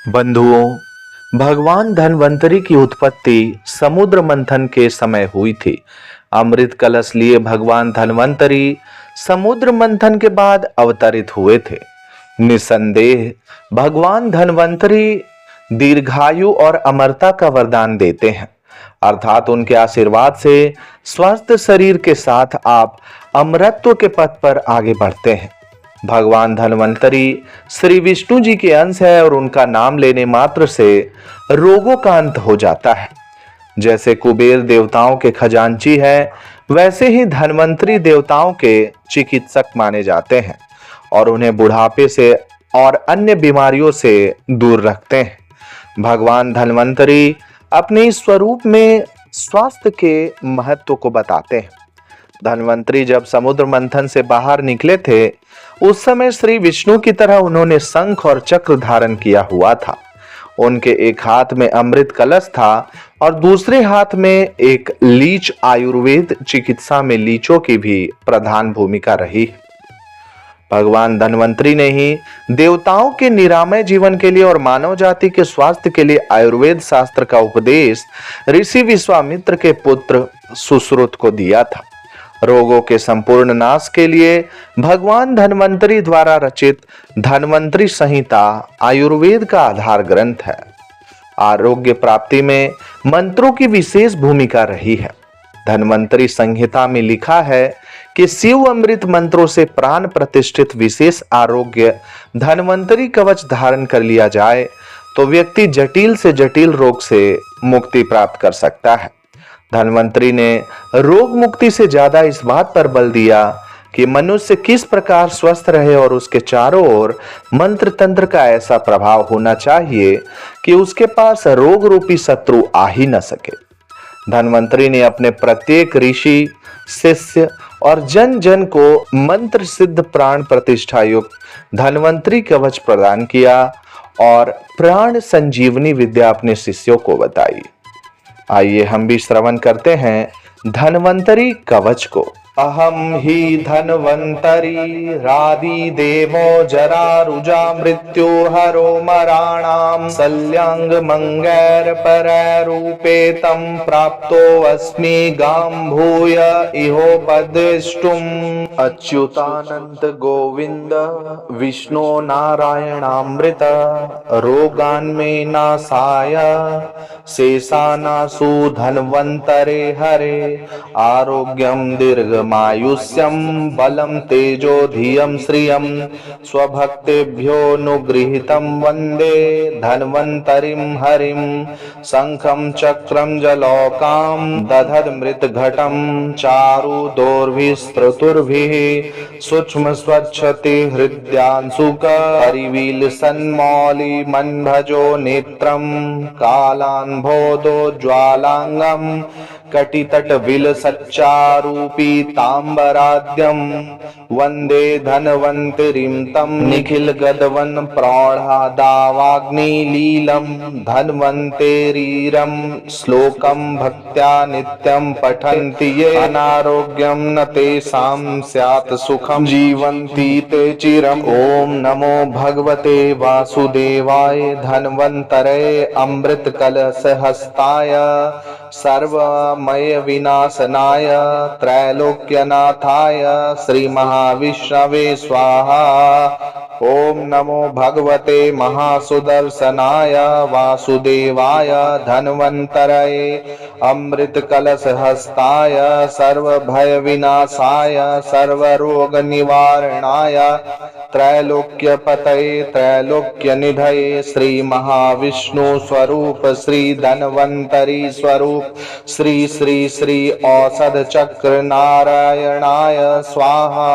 बंधुओं, भगवान धन्वंतरी की उत्पत्ति समुद्र मंथन के समय हुई थी। अमृत कलश लिए भगवान धन्वंतरी समुद्र मंथन के बाद अवतरित हुए थे। निसंदेह भगवान धन्वंतरी दीर्घायु और अमरता का वरदान देते हैं, अर्थात उनके आशीर्वाद से स्वस्थ शरीर के साथ आप अमरत्व के पथ पर आगे बढ़ते हैं। भगवान धन्वंतरी श्री विष्णु जी के अंश है और उनका नाम लेने मात्र से रोगों का अंत हो जाता है। जैसे कुबेर देवताओं के खजांची है, वैसे ही धन्वंतरी देवताओं के चिकित्सक माने जाते हैं और उन्हें बुढ़ापे से और अन्य बीमारियों से दूर रखते हैं। भगवान धन्वंतरी अपने इस स्वरूप में स्वास्थ्य के महत्व को बताते हैं। धन्वंतरी जब समुद्र मंथन से बाहर निकले थे, उस समय श्री विष्णु की तरह उन्होंने शंख और चक्र धारण किया हुआ था। उनके एक हाथ में अमृत कलश था और दूसरे हाथ में एक लीच। आयुर्वेद चिकित्सा में लीचों की भी प्रधान भूमिका रही। भगवान धन्वंतरी ने ही देवताओं के निरामय जीवन के लिए और मानव जाति के स्वास्थ्य के लिए आयुर्वेद शास्त्र का उपदेश ऋषि विश्वामित्र के पुत्र सुश्रुत को दिया था। रोगों के संपूर्ण नाश के लिए भगवान धन्वंतरी द्वारा रचित धन्वंतरी संहिता आयुर्वेद का आधार ग्रंथ है। आरोग्य प्राप्ति में मंत्रों की विशेष भूमिका रही है। धन्वंतरी संहिता में लिखा है कि शिव अमृत मंत्रों से प्राण प्रतिष्ठित विशेष आरोग्य धन्वंतरी कवच धारण कर लिया जाए तो व्यक्ति जटिल से जटिल रोग से मुक्ति प्राप्त कर सकता है। धन्वंतरी ने रोग मुक्ति से ज्यादा इस बात पर बल दिया कि मनुष्य किस प्रकार स्वस्थ रहे और उसके चारों ओर मंत्र तंत्र का ऐसा प्रभाव होना चाहिए कि उसके पास रोग रूपी शत्रु आ ही न सके। धन्वंतरी ने अपने प्रत्येक ऋषि, शिष्य और जन जन को मंत्र सिद्ध प्राण प्रतिष्ठा युक्त धन्वंतरी कवच प्रदान किया और प्राण संजीवनी विद्या अपने शिष्यों को बताई। आइए हम भी श्रवण करते हैं धन्वंतरी कवच को। अहम ही धन्वंतरी रादि देवो जरा रुजा मृत्यु हरो मराणाम शल्यांग मंगैर पररूपे तम प्राप्तो अस्मि गाम भूय इहोपदिष्टुम। अच्युतानंत गोविंद विष्णु नारायणामृत रोगान में नासाय शेषानासु धन्वंतरे हरे आरोग्यम दीर्घ मायुष्यम बलम तेजो धियम श्रियम स्वभक्तेभ्योऽनुगृहीतं वंदे धन्वंतरिं हरिं। शंखं चक्रं जलौकां दधद मृतघटं चारु दोर्भिस्त्रतुर्भिः सूक्ष्म स्वच्छते हृदयांशुक परिवील सन्मौलि मनभजो नेत्रं कालान्भोदो ज्वालांगम कटितट विल सच्चारूपी तांबराद्यम वंदे धन्वंतरिं तम निखिल गदवन प्रौढ़ादावाग्नि लीलम धन्वंतरीरम श्लोकम भक्त्या नित्यं पठन्ति ये अनारोग्यम न तेषां स्यात् सुखम जीवन्ति ते चिरम। ओम नमो भगवते वासुदेवाय धन्वंतरे अमृत कलश हस्ताय सर्वमय विनाशनाय त्रैलोक्यनाथाय श्री महाविष्णवे स्वाहा। ओम नमो भगवते महासुदर्शनाय वासुदेवाय धन्वंतरये अमृत कलश हस्ताय सर्वभय विनाशाय सर्वरोग निवारणाय त्रैलोक्य पतये त्रैलोक्य निधये श्री महाविष्णु स्वरूप श्री धन्वंतरी स्वरूप श्री श्री श्री औषध चक्र नारायणाय स्वाहा।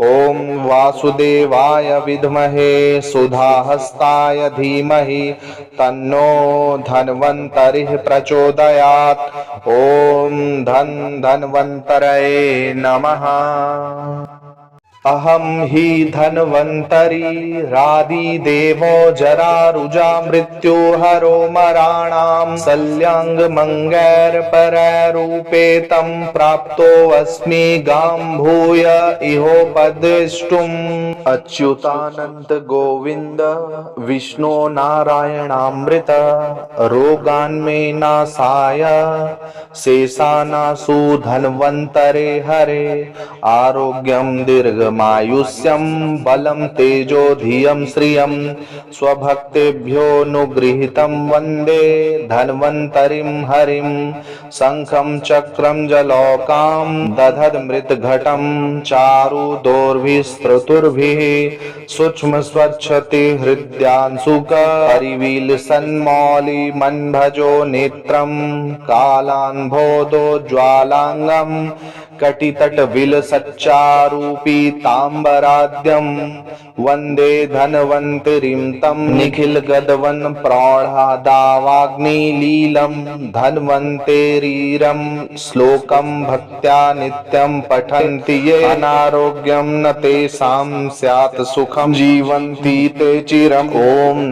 ओम वासुदेवाय विद्महे सुधाहस्ताय धीमहि तन्नो धन्वंतरिः प्रचोदयात्। ओम धन्वंतरये नमः। अहम हि धन्वन्तरी रादिदेवो जरारुजा मृत्युहरो मराणां शल्यङ्गमङ्गैर्पररूपे तं प्राप्तोऽस्मि गां भूय इहोपद्रष्टुम्। अच्युतानंत गोविंद विष्णु नारायणामृत रोगान्मे नाशाय शेषानाशु धन्वन्तरे हरे आरोग्यं दीर्घमायुष्यं बलं तेजो धियं श्रियं स्वभक्तेभ्योऽनुगृहीतं वन्दे धन्वन्तरिं हरिं। शङ्खं चक्रं जलौकां दधद्मृतघटं चारुदोर्भिस्त्रुतुर्भिः सूक्ष्म स्वच्छते हृद्यांशुक परिवीलसन्मौलिमन्भजो नेत्रं कालान्भोदो ज्वालांगं कटितटविलसच्चारूपीताम्बराद्यं वन्दे धन्वन्तरिं तं निखिलगदवन् प्रौढादावाग्निलीलं धन्वन्तरीरं श्लोकं भक्त्या नित्यं पठन्ति ये अनारोग्यं न तेषां स्यात् सुखं जीवन्ति ते चिरम्। ॐ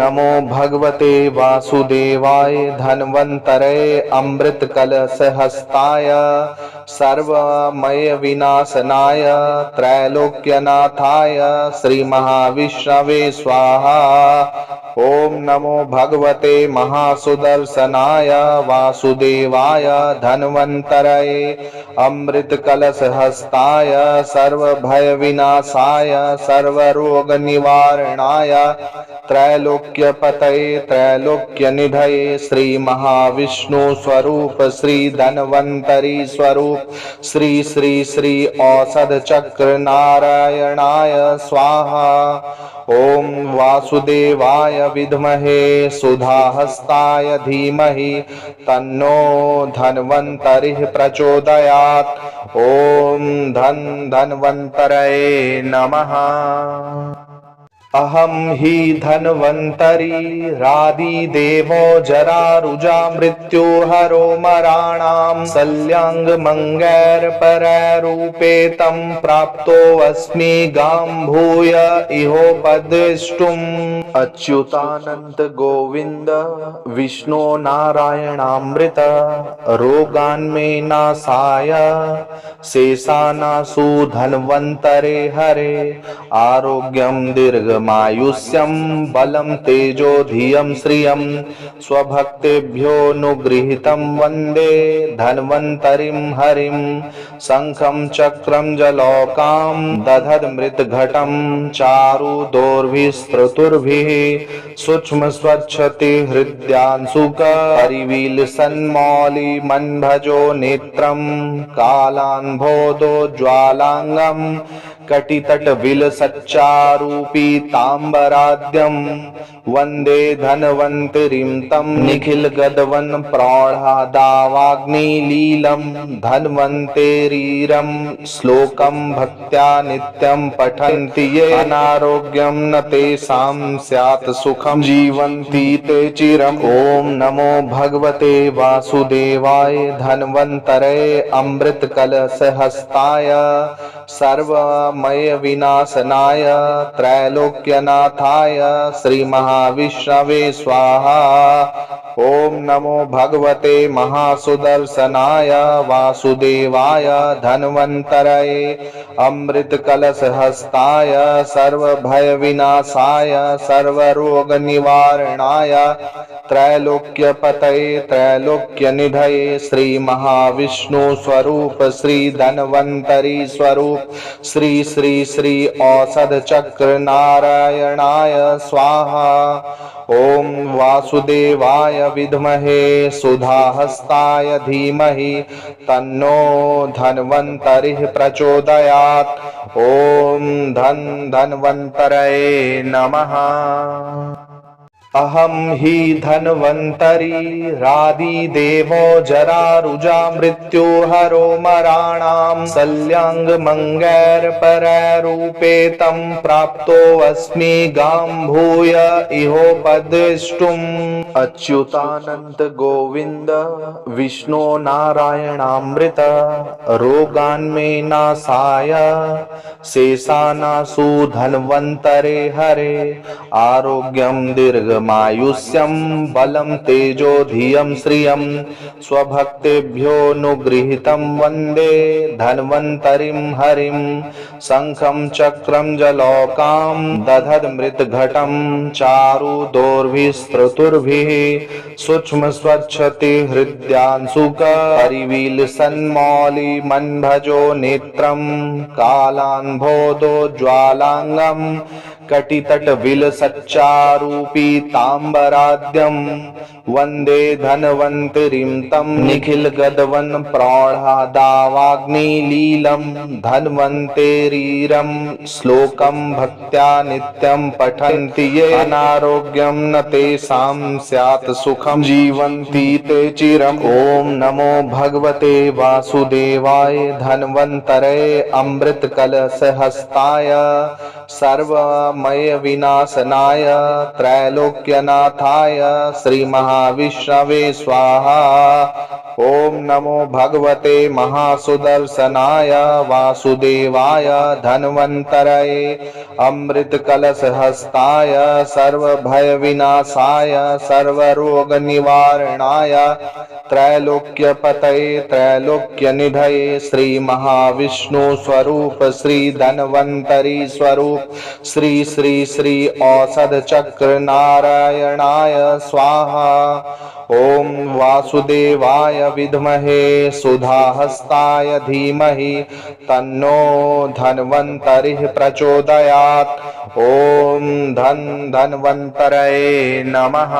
नमो भगवते वासुदेवाय धन्वन्तरे अमृतकलशहस्ताय सर्वमय विनाशनाय त्रैलोक्यनाथाय श्री महाविष्णवे स्वाहा। ओम नमो भगवते महासुदर्शनाय वासुदेवाय धन्वन्तरये अमृतकलशहस्ताय सर्वभयविनाशाय सर्वरोगनिवारणाय त्रैलोक्यपतये त्रैलोक्यनिधये श्री महाविष्णु स्वरूप श्री धन्वन्तरी स्वरूप श्री श्री श्री औषध चक्र नारायणाय स्वाहा। ओम वासुदेवाय विद्महे सुधाहस्ताय धीमहि तन्नो धन्वन्तरिः प्रचोदयात्। ओम धन्वन्तरये नमः। अहम हि धन्वन्तरी रादिदेवो जरारुजा मृत्युहरो मराणां शल्यङ्गमङ्गैर्पररूपे तं प्राप्तोऽस्मि गां भूय इहोपद्रष्टुम्। अच्युतानंत गोविंद विष्णु नारायणामृत रोगान्मे नाशाय शेषानाशु धन्वन्तरे हरे आरोग्यं दीर्घमायुष्यं बलं तेजो धियं श्रियं स्वभक्तेभ्योऽनुगृहीतं वन्दे धन्वन्तरिं हरिं। शङ्खं चक्रं जलौकां दधद्मृतघटं चारुदोर्भिस्त्रुतुर्भिः सूक्ष्म स्वच्छते हृद्यांशुक परिवीलसन्मौलिमन्भजो नेत्रं कालान्भोदो ज्वालांगं कटितटविलसच्चारूपीताम्बराद्यं वन्दे धन्वन्तरिं तं निखिलगदवन् प्रौढादावाग्निलीलं धन्वन्तरीरं श्लोकं भक्त्या नित्यं पठन्ति ये अनारोग्यं न तेषां स्यात् सुखं जीवन्ति ते चिरम्। ॐ नमो भगवते वासुदेवाय धन्वन्तरे अमृतकलशहस्ताय सर्वमय विनाशनाय त्रैलोक्यनाथाय श्री महाविष्णवे स्वाहा। ओम नमो भगवते महासुदर्शनाय वासुदेवाय धन्वन्तरये अमृतकलशहस्ताय सर्वभयविनाशाय सर्वरोगनिवारणाय त्रैलोक्यपतये त्रैलोक्यनिधये श्री महाविष्णु स्वरूप श्री धन्वन्तरी स्वरूप श्री श्री श्री औषध चक्र नारायणाय स्वाहा। ओम वासुदेवाय विद्महे सुधाहस्ताय धीमहि तन्नो धन्वन्तरिः प्रचोदयात्। ओम धन्वन्तरये नमः। अहम हि धन्वन्तरी रादिदेवो जरारुजा मृत्यु हरो मराणां शल्यांगमङ्गैर्परैरूपे तं प्राप्तोऽस्मि गां भूय इहोपद्रष्टुम्। अच्युतानंत गोविंद विष्णु नारायणामृत रोगान्मे नाशाय शेषानाशु धन्वन्तरे हरे आरोग्यं दीर्घमायुष्यं बलं तेजो धियं श्रियं स्वभक्तेभ्योऽनुगृहीतं वन्दे धन्वन्तरिं हरिं शङ्खं चक्रं जलौकां दधद्मृतघटं चारुदोर्भिस्त्रतुर्भिः सूक्ष्म स्वच्छते हृद्यांशुक परिवील सन्मौलिमन्भजो नेत्रं कालान्भोदो ज्वालांगं कटितटविलसच्चारूपीताम्बराद्यं वन्दे धन्वन्तरिं तं निखिलगदवन् प्रौढादावाग्निलीलं धन्वन्तेरीरं श्लोकं भक्त्या नित्यं पठन्ति ये अनारोग्यं न तेषां स्यात् सुखं जीवन्ति ते चिरम्। ॐ नमो भगवते वासुदेवाय धन्वन्तरे अमृतकलशहस्ताय सर्वमय विनाशनाय त्रैलोक्यनाथाय श्री महाविष्णवे स्वाहा। ओम नमो भगवते महासुदर्शनाय वासुदेवाय धन्वन्तरये अमृतकलशहस्ताय सर्वभयविनाशाय सर्वरोगनिवारणाय त्रैलोक्यपतये त्रैलोक्यनिधये श्री महाविष्णु स्वरूप श्री धन्वन्तरी स्वरूप श्री श्री श्री औषध चक्र नारायणाय स्वाहा। ओम वासुदेवाय विद्महे सुधाहस्ताय धीमहि तन्नो धन्वन्तरिः प्रचोदयात्। ओम धन्वन्तरये नमः।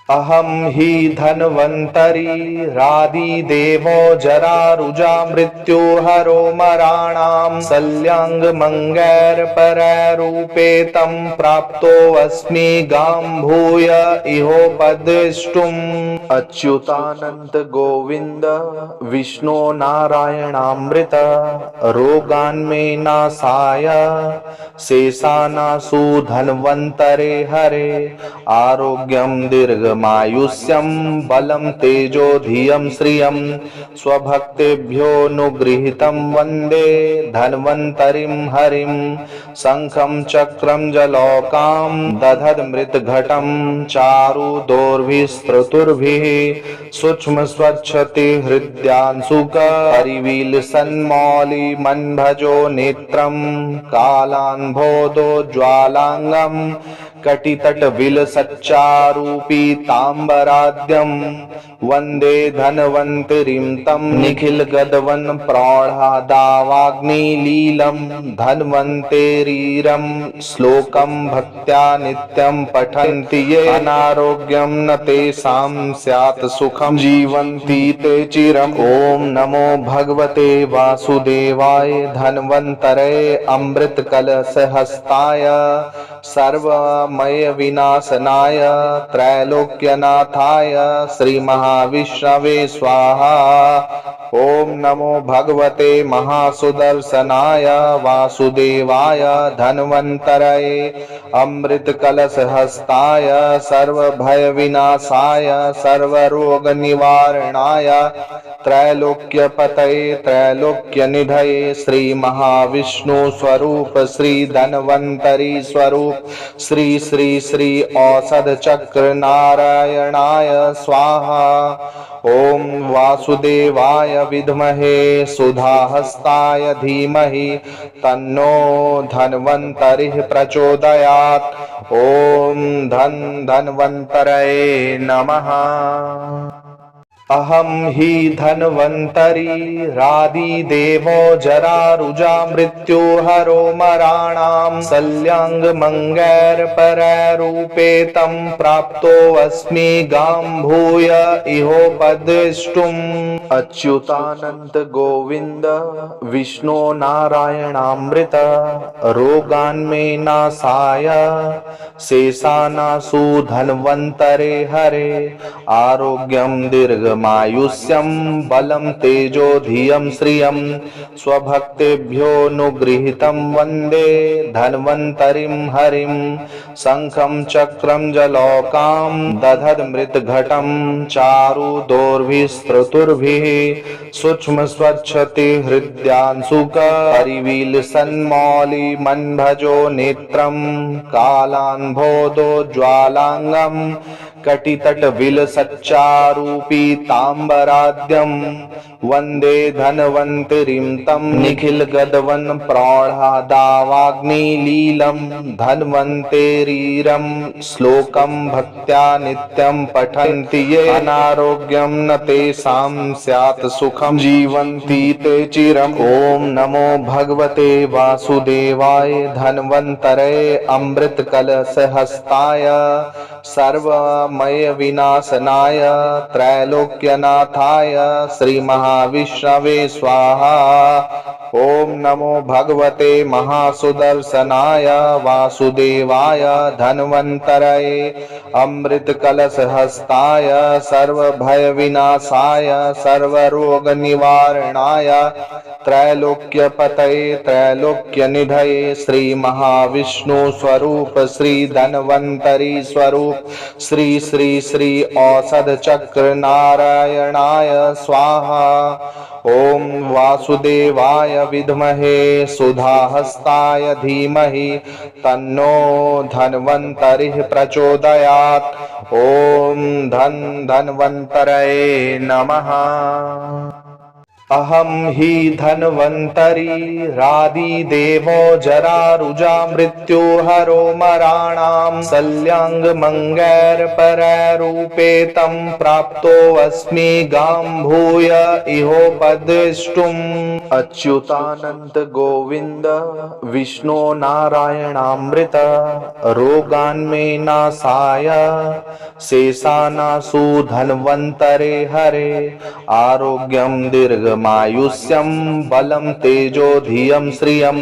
अहम हि धन्वन्तरी रादिदेवो जरारुजा मृत्यु हरो मराणां शल्यांगमङ्गैर्परैरूपे तं प्राप्तोऽस्मि गां भूय इहोपद्रष्टुम्। अच्युतानंत गोविंद विष्णु नारायणामृत रोगान्मे नाशाय शेषानाशु धन्वन्तरे हरे आरोग्यं दीर्घमायुष्यं बलं तेजो धियं श्रियं स्वभक्तेभ्योऽनुगृहीतं वन्दे धन्वन्तरिं हरिं शङ्खं चक्रं जलौकां दधद्मृतघटं चारुदोर्भिस्त्रतुर्भिः सूक्ष्म स्वच्छते हृद्यांशुक परिवील सन्मौलिमन्भजो नेत्रं कालान्भोदो ज्वालांगं कटितटविलसच्चारूपीताम्बराद्यं वन्दे धन्वन्तरिं तं निखिलगदवन् प्रौढादावाग्निलीलं धन्वन्तेरीरं श्लोकं भक्त्या नित्यं पठन्ति ये अनारोग्यं न तेषां स्यात् सुखं जीवन्ति ते चिरम्। ॐ नमो भगवते वासुदेवाय धन्वन्तरे अमृतकलशहस्ताय सर्वमय विनाशनाय त्रैलोक्यनाथाय श्री महाविष्णवे स्वाहा। ओम नमो भगवते महासुदर्शनाय वासुदेवाय धन्वन्तरये अमृतकलशहस्ताय सर्वभयविनाशाय सर्वरोगनिवारणाय त्रैलोक्यपतये त्रैलोक्यनिधये श्री महाविष्णु स्वरूप श्री धन्वन्तरी स्वरूप श्री श्री श्री औषध चक्र नारायणाय स्वाहा। ओम वासुदेवाय विद्महे सुधाहस्ताय धीमहि तन्नो धन्वन्तरिः प्रचोदयात्। ओम धन्वन्तरये नमः। अहम हि धन्वन्तरी रादिदेवो जरारुजा मृत्यु हरो मराणां शल्यांगमङ्गैर्पररूपे तं प्राप्तोऽस्मि गां भूय इहोपद्रष्टुम्। अच्युतानंद गोविंद विष्णु नारायणामृत रोगान्मे नाशाय शेषानाशु धन्वन्तरे हरे आरोग्यं दीर्घमायुष्यं बलं तेजो धियं श्रियं स्वभक्तेभ्योऽनुगृहीतं वन्दे धन्वन्तरिं हरिं शङ्खं चक्रं जलौकां दधद्मृतघटं चारुदोर्भिस्त्रतुर्भिः सूक्ष्म स्वच्छते हृद्यांशुक परिवीलसन्मौलिमन्भजो नेत्रं कालान्भोदो ज्वालाङ्गं कटितटविलसच्चारूपीताम्बराद्यं वन्दे धन्वन्तरिं तं निखिलगदवन् प्रौढादावाग्निलीलं धन्वन्तरीरं श्लोकं भक्त्या नित्यं पठन्ति ये अनारोग्यं न तेषां स्यात् सुखं जीवन्ति ते चिरम्। ॐ नमो भगवते वासुदेवाय धन्वन्तरे अमृतकलशहस्ताय सर्वमय विनाशनाय त्रैलोक्यनाथाय श्री महाविष्णवे स्वाहा। ओम नमो भगवते महासुदर्शनाय वासुदेवाय धन्वन्तरये अमृतकलशहस्ताय सर्वभयविनाशाय सर्वरोगनिवारणाय त्रैलोक्यपतये त्रैलोक्यनिधये श्री महाविष्णु स्वरूप श्री धन्वन्तरी स्वरूप श्री श्री श्री औषध चक्र नारायणाय स्वाहा। ओम वासुदेवाय विद्महे सुधाहस्ताय धीमहि तन्नो धन्वन्तरिः प्रचोदयात्। ओम धन्वन्तरये नमः। अहम हि धन्वन्तरी रादिदेवो जरारुजा मृत्यु हरो मराणां शल्यांगमङ्गैर्पररूपे तं प्राप्तोऽस्मि गां भूय इहोपद्रष्टुम्। अच्युतानंद गोविंद विष्णु नारायणामृत रोगान्मे नाशाय शेषानाशु धन्वन्तरे हरे आरोग्यं दीर्घमायुष्यं बलं तेजो धियं श्रियं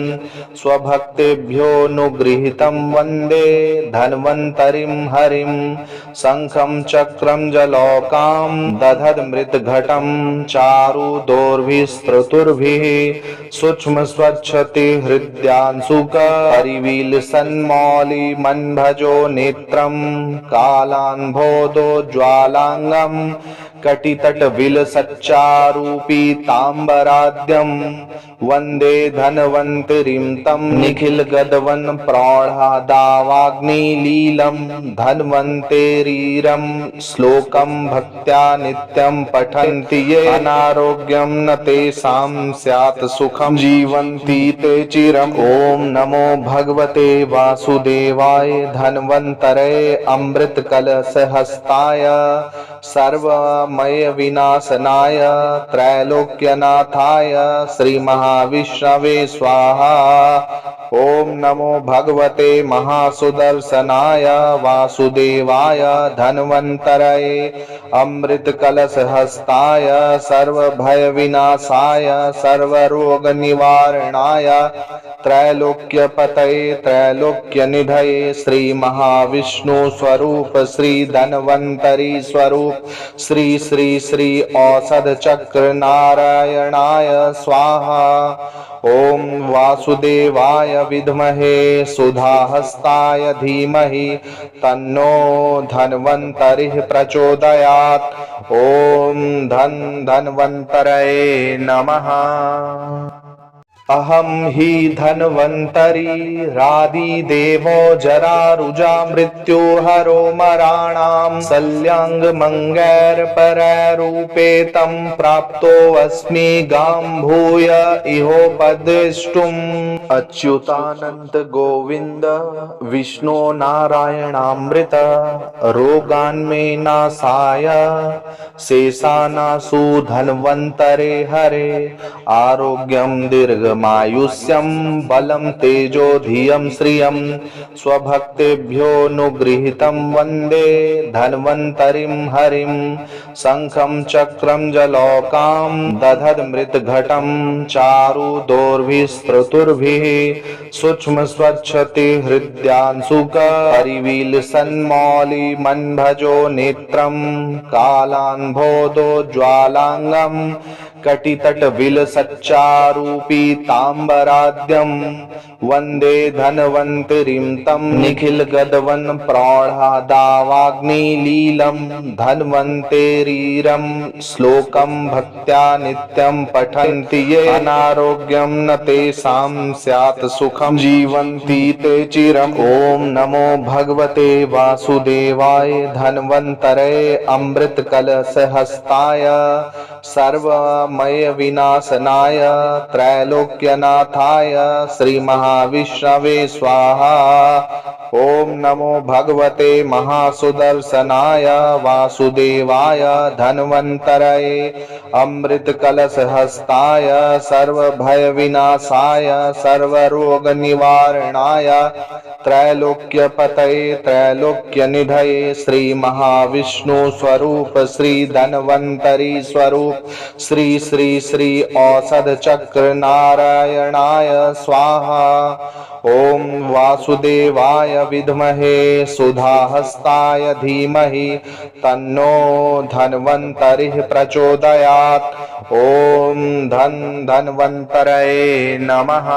स्वभक्तेभ्योऽनुगृहीतं वन्दे धन्वन्तरिं हरिं शङ्खं चक्रं जलौकां दधद्मृतघटं चारुदोर्भिस्त्रतुर्भिः सूक्ष्म स्वच्छते हृद्यांशुक परिवीलसन्मौलिमन्भजो नेत्रं कालान्भोदो ज्वालाङ्गं कटितटविलसच्चारूपीताम्बराद्यं वन्दे धन्वन्तरिं तं निखिलगदवन् प्रौढादावाग्निलीलं धन्वन्तरीरं श्लोकं भक्त्या नित्यं पठन्ति ये अनारोग्यं न तेषां स्यात् सुखं जीवन्ति ते चिरम्। ॐ नमो भगवते वासुदेवाय धन्वन्तरे अमृतकलशहस्ताय सर्वमय विनाशनाय त्रैलोक्यनाथाय श्री महाविष्णवे स्वाहा। ओम नमो भगवते महासुदर्शनाय वासुदेवाय धन्वन्तरये अमृतकलशहस्ताय सर्वभयविनाशाय सर्वरोगनिवारणाय त्रैलोक्यपतये त्रैलोक्यनिधये श्री महाविष्णु स्वरूप श्री धन्वन्तरी स्वरूप श्री श्री श्री औषध चक्र नारायणाय स्वाहा। ओम वासुदेवाय विद्महे सुधाहस्ताय धीमहि तन्नो धन्वन्तरिः प्रचोदयात्। ओम धन्वन्तरये नमः। अहम हि धन्वन्तरी रादिदेवो जरारुजा मृत्यु हरो मराणां शल्यांगमङ्गैर्पररूपे तं प्राप्तोऽस्मि गाम्भूय इहोपद्रष्टुम्। अच्युतानंत गोविंद विष्णु नारायणामृत रोगान्मे नाशाय शेषानाशु धन्वन्तरे हरे आरोग्यं दीर्घमायुष्यं बलं तेजो धियं श्रियं स्वभक्तेभ्योऽनुगृहीतं वन्दे धन्वन्तरिं हरिं। शङ्खं चक्रं जलौकां दधद्मृतघटं चारु दोर्भिस्त्रतुर्भिः सूक्ष्म स्वच्छते हृद्यांशुक परिवीलसन्मौलिमन्भजो नेत्रं कालान्भोदो ज्वालांगं कटितटविलसच्चारूपीताम्बराद्यं वन्दे धन्वन्तरिं तं निखिलगदवन् प्रौढादावाग्निलीलं धन्वन्तेरीरं श्लोकं भक्त्या नित्यं पठन्ति ये अनारोग्यं न तेषां स्यात् सुखं जीवन्ति ते चिरम्। ॐ नमो भगवते वासुदेवाय धन्वन्तरे अमृतकलशहस्ताय सर्वमय विनाशनाय त्रैलोक्यनाथाय श्री महाविष्णवे स्वाहा। ओम नमो भगवते महासुदर्शनाय वासुदेवाय धन्वन्तरये अमृतकलशहस्ताय सर्वभय विनाशाय सर्वरोगनिवारणाय त्रैलोक्यपतये त्रैलोक्यनिधये श्री महाविष्णु स्वरूप श्री धन्वन्तरी स्वरूप श्री श्री श्री औषध चक्र नारायणाय स्वाहा। ओम वासुदेवाय विद्महे सुधाहस्ताय धीमहि तन्नो धन्वन्तरिः प्रचोदयात्। ओम धन्वन्तरये नमः।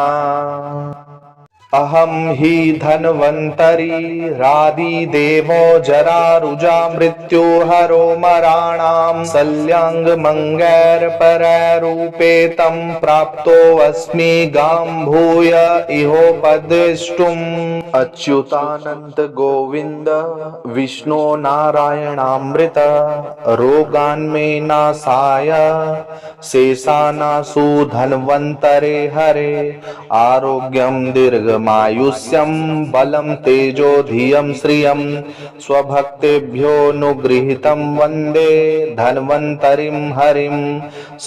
अहम हि धन्वन्तरी रादिदेवो जरारुजा मृत्यु हरो मराणां शल्यांगमङ्गैर्पररूपे तं प्राप्तोऽस्मि गाम्भूय इहोपद्रष्टुम्। अच्युतानंत गोविंद विष्णु नारायणामृत रोगान्मे नाशाय शेषानाशु धन्वन्तरे हरे आरोग्यं दीर्घमायुष्यं बलं तेजो धियं श्रियं स्वभक्तेभ्योऽनुगृहीतं वन्दे धन्वन्तरिं हरिं।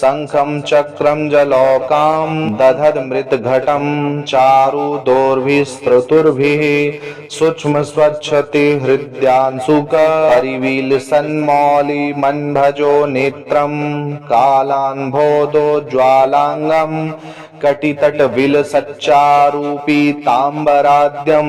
शङ्खं चक्रं जलौकां दधद्मृतघटं चारु दोर्भिस्त्रतुर्भिः सूक्ष्म स्वच्छते हृद्यांशुक परिवीलसन्मौलिमन्भजो नेत्रं कालान्भोदो ज्वालांगं कटितटविलसच्चारूपीताम्बराद्यं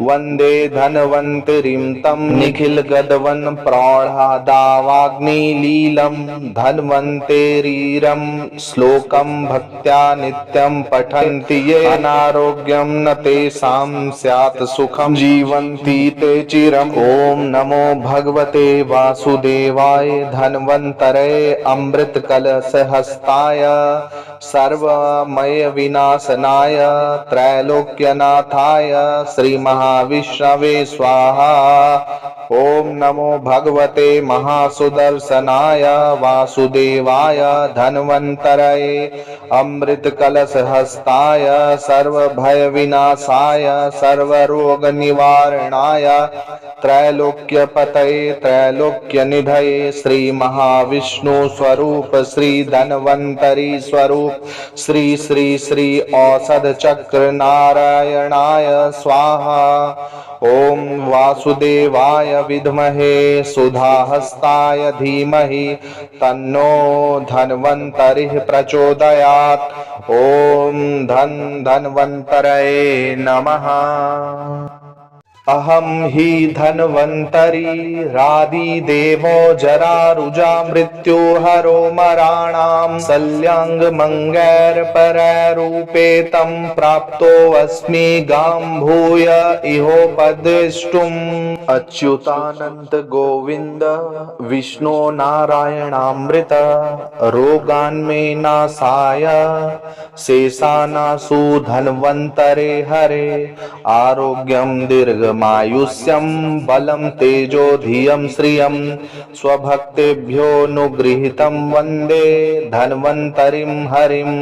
वन्दे धन्वन्तरिं तं निखिलगदवन् प्रौढादावाग्निलीलं धन्वन्तेरीरं श्लोकं भक्त्या नित्यं पठन्ति ये अनारोग्यं न तेषां स्यात् सुखं जीवन्ति ते चिरम्। ॐ नमो भगवते वासुदेवाय धन्वन्तरे अमृतकलशहस्ताय सर्वमय विनाशनाय त्रैलोक्यनाथाय श्री महाविष्णवे स्वाहा। ओम नमो भगवते महासुदर्शनाय वासुदेवाय धन्वन्तरये अमृतकलशहस्ताय सर्वभय विनाशाय सर्वरोगनिवारणाय त्रैलोक्यपतये त्रैलोक्यनिधये श्री महाविष्णु स्वरूप श्री धन्वन्तरी स्वरूप श्री श्री श्री औषध चक्र नारायणाय स्वाहा। ओम वासुदेवाय विद्महे सुधाहस्ताय धीमहि तन्नो धन्वन्तरिः प्रचोदयात्। ओम धन्वन्तरये नमः। अहम हि धन्वन्तरी रादिदेवो जरारुजा मृत्युहरो मराणां शल्यांगमङ्गैर्पररूपे तं प्राप्तोऽस्मि गां भूय इहोपद्रष्टुम्। अच्युतानंत गोविंद विष्णु नारायणामृत रोगान्मे नाशाय शेषानाशु धन्वन्तरे हरे आरोग्यं दीर्घमायुष्यं बलं तेजो धियं श्रियं स्वभक्तेभ्योऽनुगृहीतं वन्दे धन्वन्तरिं हरिं।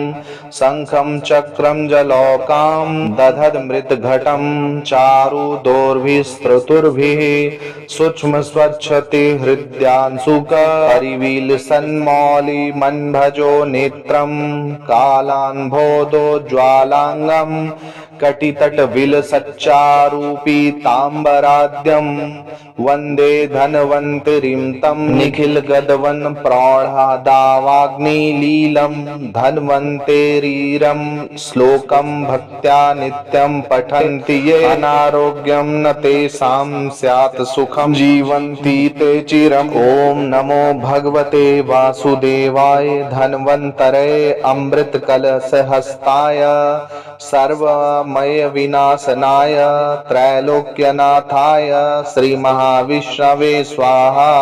शङ्खं चक्रं जलौकां दधद्मृतघटं चारुदोर्भिस्त्रतुर्भिः सूक्ष्म स्वच्छते हृद्यांशुक परिवीलसन्मौलिमन्भजो नेत्रं कालान्भोदोज्ज्वालाङ्गं कटितटविलसच्चारूपीताम्बराद्यं वन्दे धन्वन्तरिं तं निखिलगदवन् प्रौढादावाग्निलीलं धन्वन्तरीरं श्लोकं भक्त्या नित्यं पठन्ति ये अनारोग्यं न तेषां स्यात् सुखं जीवन्ति ते चिरम्। ॐ नमो भगवते वासुदेवाय धन्वन्तरे अमृतकलशहस्ताय सर्वमय विनाशनाय त्रैलोक्यनाथाय श्रीमहाविष्णवे स्वाहा।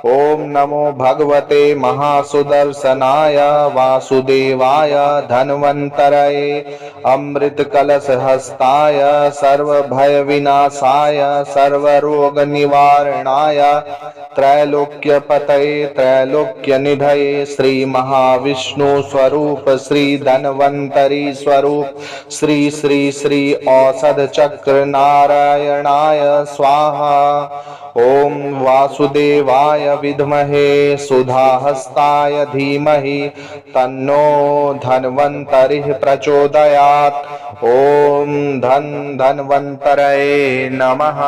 ओम नमो भगवते महासुदर्शनाय वासुदेवाय धन्वन्तरये अमृतकलशहस्ताय सर्वभयविनाशाय सर्वरोगनिवारणाय त्रैलोक्यपतये त्रैलोक्यनिधये श्रीमहाविष्णु स्वरूप श्री धन्वन्तरी स्वरूप श्री श्री श्री औषध चक्र नारायणाय स्वाहा। ओम वासुदेवाय विद्महे सुधाहस्ताय धीमहि तन्नो धन्वन्तरिः प्रचोदयात्। ओम धन्वन्तरये नमः।